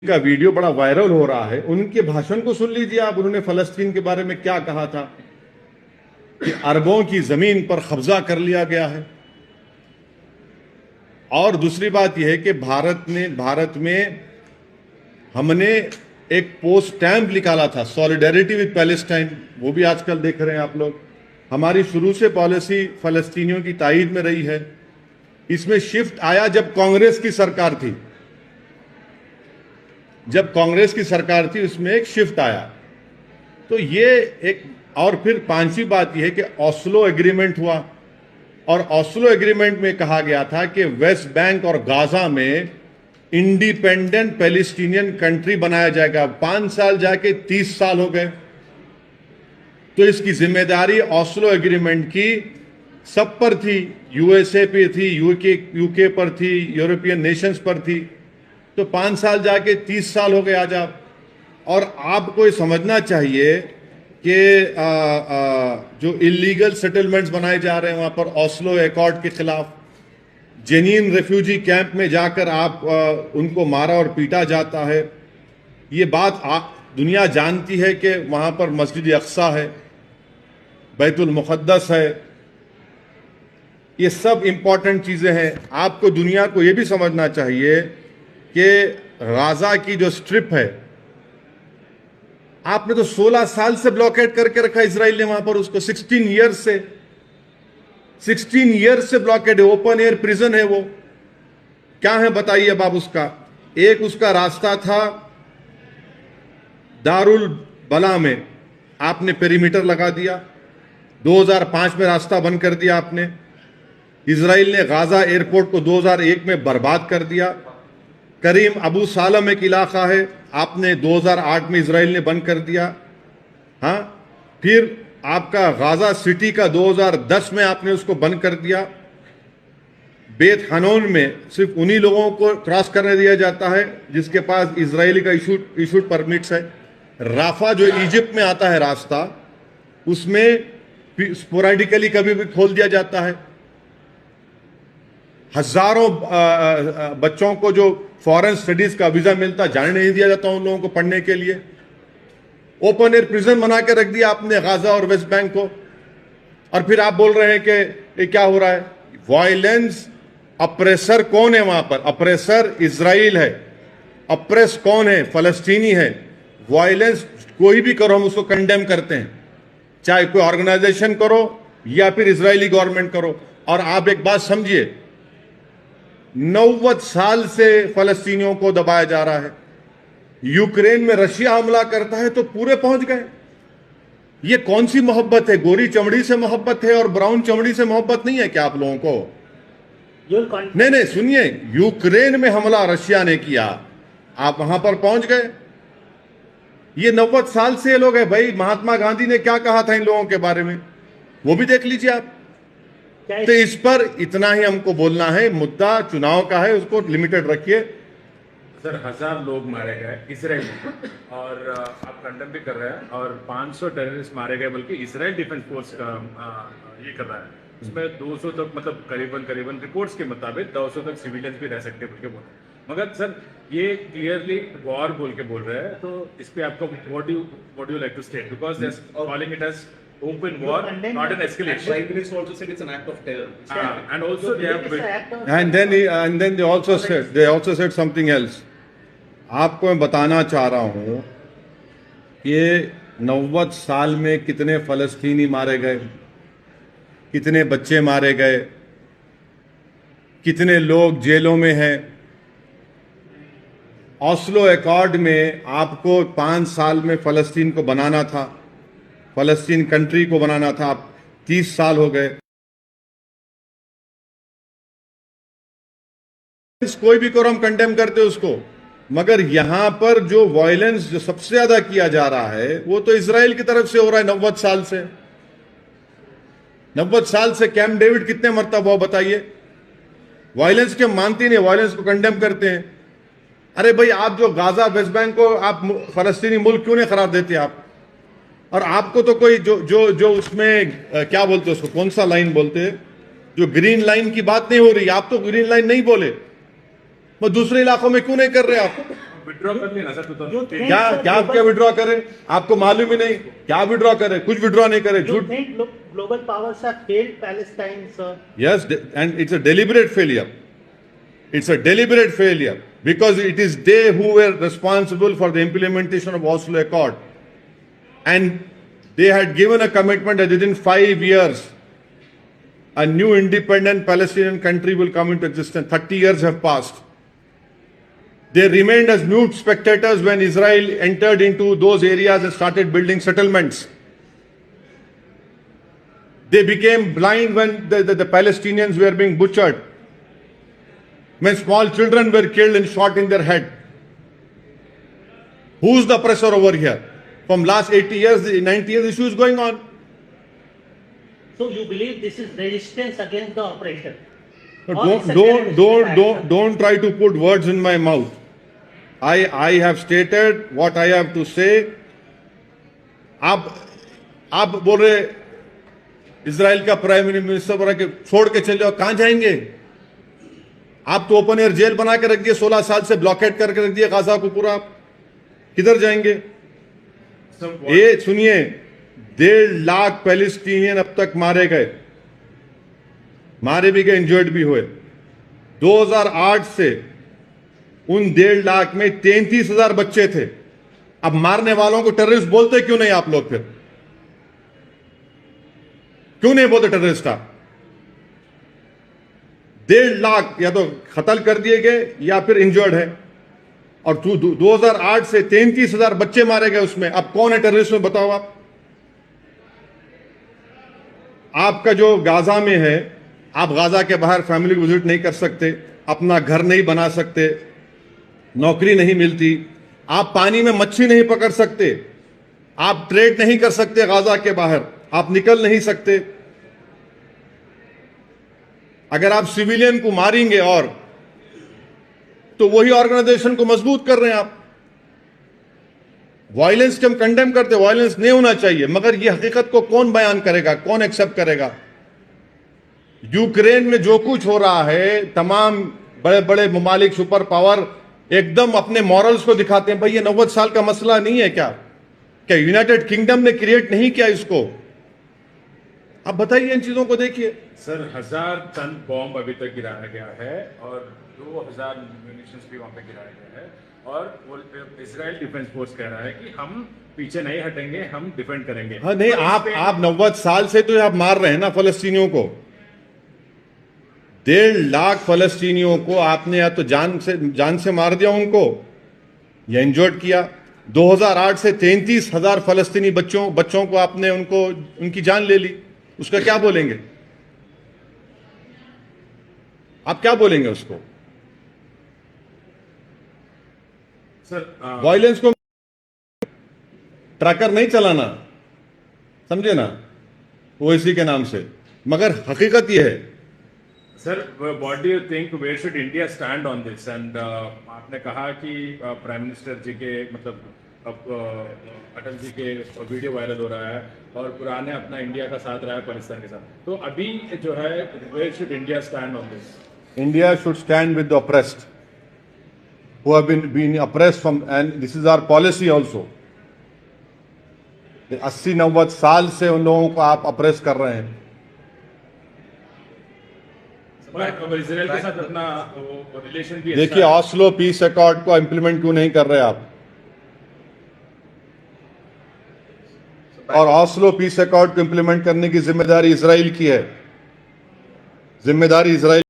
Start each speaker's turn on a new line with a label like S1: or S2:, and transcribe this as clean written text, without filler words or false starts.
S1: का वीडियो बड़ा वायरल हो रहा है, उनके भाषण को सुन लीजिए आप। उन्होंने फलस्तीन के बारे में क्या कहा था कि अरबों की जमीन पर कब्जा कर लिया गया है। और दूसरी बात यह है कि भारत में हमने एक पोस्ट स्टैंप निकाला था, सॉलिडेरिटी विद पैलेस्टाइन। वो भी आजकल देख रहे हैं आप लोग। हमारी शुरू से पॉलिसी फलस्तीनियों की ताईद में रही है। इसमें शिफ्ट आया जब कांग्रेस की सरकार थी। उसमें एक शिफ्ट आया। तो ये एक, और फिर पांचवी बात यह है कि ओस्लो एग्रीमेंट हुआ, और ओस्लो एग्रीमेंट में कहा गया था कि वेस्ट बैंक और गाजा में इंडिपेंडेंट पैलेस्टीनियन कंट्री बनाया जाएगा। 5 साल जाके 30 साल हो गए। तो इसकी जिम्मेदारी ओस्लो एग्रीमेंट की सब पर थी। यूएसए पे थी, यूके पर थी, यूरोपियन नेशंस पर थी। तो 5 साल जाके 30 साल हो गए आज आप। और आपको ये समझना चाहिए कि जो इलीगल सेटलमेंट्स बनाए जा रहे हैं वहां पर ओस्लो एकॉर्ड के खिलाफ, जेनीन रेफ्यूजी कैंप में जाकर आप उनको मारा और पीटा जाता है। ये बात दुनिया जानती है कि वहां पर मस्जिद अक्सा है, बैतुल मुक़द्दस है। ये सब इंपॉर्टेंट चीजें हैं। आपको दुनिया को यह भी समझना चाहिए कि गाजा की जो स्ट्रिप है, आपने तो 16 साल से ब्लॉकेट करके रखा इजराइल ने वहां पर उसको। 16 ईयर्स से ब्लॉकेट है। ओपन एयर प्रिजन है वो। क्या है बताइए अब आप उसका। एक उसका रास्ता था दारुल बला में, आपने पेरीमीटर लगा दिया। 2005 में रास्ता बंद कर दिया आपने। इजराइल ने गाजा एयरपोर्ट को 2001 में बर्बाद कर दिया। करीम अबू सालम एक इलाका है, आपने 2008 में इजराइल ने बंद कर दिया। हाँ, फिर आपका गाजा सिटी का 2010 में आपने उसको बंद कर दिया। बेत हनोन में सिर्फ उन्हीं लोगों को क्रॉस करने दिया जाता है जिसके पास इजरायली का इशूड परमिट्स है। राफा जो इजिप्ट में आता है रास्ता, उसमें स्पोरेडिकली कभी भी खोल दिया जाता है। हजारों बच्चों को जो फॉरेन स्टडीज का वीजा मिलता, जाने नहीं दिया जाता उन लोगों को पढ़ने के लिए। ओपन एयर प्रिजन बना के रख दिया आपने गाजा और वेस्ट बैंक को। और फिर आप बोल रहे हैं कि ये क्या हो रहा है। वायलेंस, अप्रेसर कौन है वहां पर? अप्रेसर इजराइल है। अप्रेस कौन है? फलस्तीनी है। वायलेंस कोई भी करो, हम उसको कंडेम करते हैं, चाहे कोई ऑर्गेनाइजेशन करो या फिर इजरायली गवर्नमेंट करो। और आप एक बात समझिए, 90 साल से फलस्तीनियों को दबाया जा रहा है। यूक्रेन में रशिया हमला करता है तो पूरे पहुंच गए। ये कौन सी मोहब्बत है? गोरी चमड़ी से मोहब्बत है और ब्राउन चमड़ी से मोहब्बत नहीं है क्या आप लोगों को? नहीं, सुनिए, यूक्रेन में हमला रशिया ने किया, आप वहां पर पहुंच गए। ये 90 साल से ये लोग हैं भाई। महात्मा गांधी ने क्या कहा था इन लोगों के बारे में, वो भी देख लीजिए आप। तो इस पर इतना ही हमको बोलना है। मुद्दा चुनाव का है, उसको लिमिटेड रखिए।
S2: सर, 1000 लोग मारे गए इसराइल में, और आप कंडेम भी कर रहे हैं, और 500 टेररिस्ट मारे गए, बल्कि इसराइल डिफेंस फोर्स का ये कर रहा है। उसमें 200 तक, मतलब करीबन रिपोर्ट्स के मुताबिक 200 तक सिविलियंस भी रह सकते हैं बोल के बोल रहे हैं। मगर सर, ये क्लियरली वॉर बोल के बोल रहे हैं। तो इस पे आपका what do you like to state, because they are calling it as open war, not an escalation.
S3: Prime Minister also said it's an act of terror.
S2: And also they have
S1: And then they also said something else. आपको मैं बताना चाह रहा हूं कि 90 साल में कितने फलस्तीनी मारे गए, कितने बच्चे मारे गए, कितने लोग जेलों में हैं। ओस्लो एकॉर्ड में आपको 5 साल में फलस्तीन को बनाना था, फलस्तीन कंट्री को बनाना था। आप 30 साल हो गए। कोई भी करो हम कंडेम करते उसको, मगर यहां पर जो वायलेंस जो सबसे ज्यादा किया जा रहा है वो तो इजराइल की तरफ से हो रहा है। 90 साल से 90 साल से कैंप डेविड कितने मरतबा हुआ बताइए। वायलेंस के मानते नहीं, वायलेंस को कंडेम करते हैं। अरे भाई, आप जो गाजा वेस्ट बैंक को आप फलस्तीनी मुल्क क्यों नहीं करार देते आप? और आपको तो कोई जो उसमें क्या बोलते हैं उसको, कौन सा लाइन बोलते हैं, जो ग्रीन लाइन की बात नहीं हो रही। आप तो ग्रीन लाइन नहीं बोले, वो दूसरे इलाकों में क्यों नहीं कर रहे आप?
S2: विड्रॉ कर लिया ना सर 2013
S1: क्या क्या क्या विड्रॉ करे? आपको मालूम ही नहीं क्या विड्रॉ करे? कुछ विड्रॉ नहीं करे,
S4: You
S1: झूठ.
S4: think global powers have failed Palestine, sir?
S1: Yes, and it's a deliberate failure. It's a deliberate failure because it is they who were responsible for the implementation of Oslo Accord. And they had given a commitment that within 5 years, a new independent Palestinian country will come into existence. 30 years have passed. They remained as mute spectators when Israel entered into those areas and started building settlements. They became blind when the Palestinians were being butchered, when small children were killed and shot in their head. Who's the oppressor over here? From last 80 years, 90 years, issue is going on.
S4: So you believe this is resistance against the oppression?
S1: But
S4: Or it's a terrorist
S1: don't try to put words in my mouth. I have stated what I have to say. आप बोल रहे Israel का prime minister बोला कि छोड़ के चले जाओ, कहां जाएंगे? आप तो ओपन एयर जेल बना के रख दिए, 16 साल से ब्लॉकेट करके रख दिए गाजा को पूरा. किधर जाएंगे? ये सुनिए, 1.5 लाख पैलेस्टीनियन अब तक मारे गए, मारे भी गए, इंजर्ड भी हुए. 2008 से उन 1.5 लाख में 33,000 बच्चे थे. अब मारने वालों को टेररिस्ट बोलते क्यों नहीं आप लोग? फिर क्यों नहीं बोलते टेररिस्ट? आप 1.5 लाख या तो कत्ल कर दिए गए या फिर इंजर्ड है, और 2008 से 33,000 बच्चे मारे गए उसमें. अब कौन है टेररिस्ट में बताओ आप? आपका जो गाजा में है, आप गाजा के बाहर फैमिली विजिट नहीं कर सकते, अपना घर नहीं बना सकते, नौकरी नहीं मिलती, आप पानी में मच्छी नहीं पकड़ सकते, आप ट्रेड नहीं कर सकते गाजा के बाहर, आप निकल नहीं सकते. अगर आप सिविलियन को मारेंगे और तो वही ऑर्गेनाइजेशन को मजबूत कर रहे हैं आप. वायलेंस के हम कंडेम करते, वायलेंस नहीं होना चाहिए, मगर ये हकीकत को कौन बयान करेगा, कौन एक्सेप्ट करेगा? यूक्रेन में जो कुछ हो रहा है, तमाम बड़े बड़े ममालिक, सुपर पावर एकदम अपने मॉरल्स को दिखाते हैं. भाई ये 90 साल का मसला नहीं है क्या? क्या यूनाइटेड किंगडम ने क्रिएट नहीं किया इसको? आप बताइए, इन चीजों को देखिए.
S2: सर 1000 टन बॉम्ब अभी तक गिराया गया है और 2000 म्यूनिशंस भी वहां पे गिराया गया है, और वो इजराइल डिफेंस फोर्स कह रहा है कि हम पीछे नहीं हटेंगे, हम डिफेंड करेंगे.
S1: हाँ नहीं,
S2: तो
S1: आप 90 साल से तो आप मार रहे हैं ना फलस्तीनियों को. 1.5 लाख फलस्तीनियों को आपने या तो जान से मार दिया उनको, या इंजर्ड किया. 2008 से 33,000 फलस्तीनी बच्चों को आपने उनकी जान ले ली. उसका क्या बोलेंगे आप? क्या बोलेंगे उसको?
S2: सर
S1: वायलेंस को ट्रैकर नहीं चलाना, समझे ना, ओएसी के नाम से. मगर हकीकत यह है.
S2: Sir what do you think, where should India stand on this? And आपने कहा कि प्राइम मिनिस्टर जी के मतलब अब अटल जी के वीडियो वायरल हो रहा है और पुराने अपना इंडिया का साथ रहा है पाकिस्तान के साथ, तो अभी जो है where should India stand on this?
S1: India should stand with the oppressed, who have been oppressed from, and this is our policy also. 80-90 साल से उन लोगों को आप अप्रेस कर रहे हैं.
S2: अब इजराइल के साथ अपना रिलेशन भी
S1: देखिए, ऑस्लो पीस अकॉर्ड को इंप्लीमेंट क्यों नहीं कर रहे आप? और ऑस्लो पीस अकॉर्ड को इंप्लीमेंट करने की जिम्मेदारी इजराइल की है. जिम्मेदारी इजराइल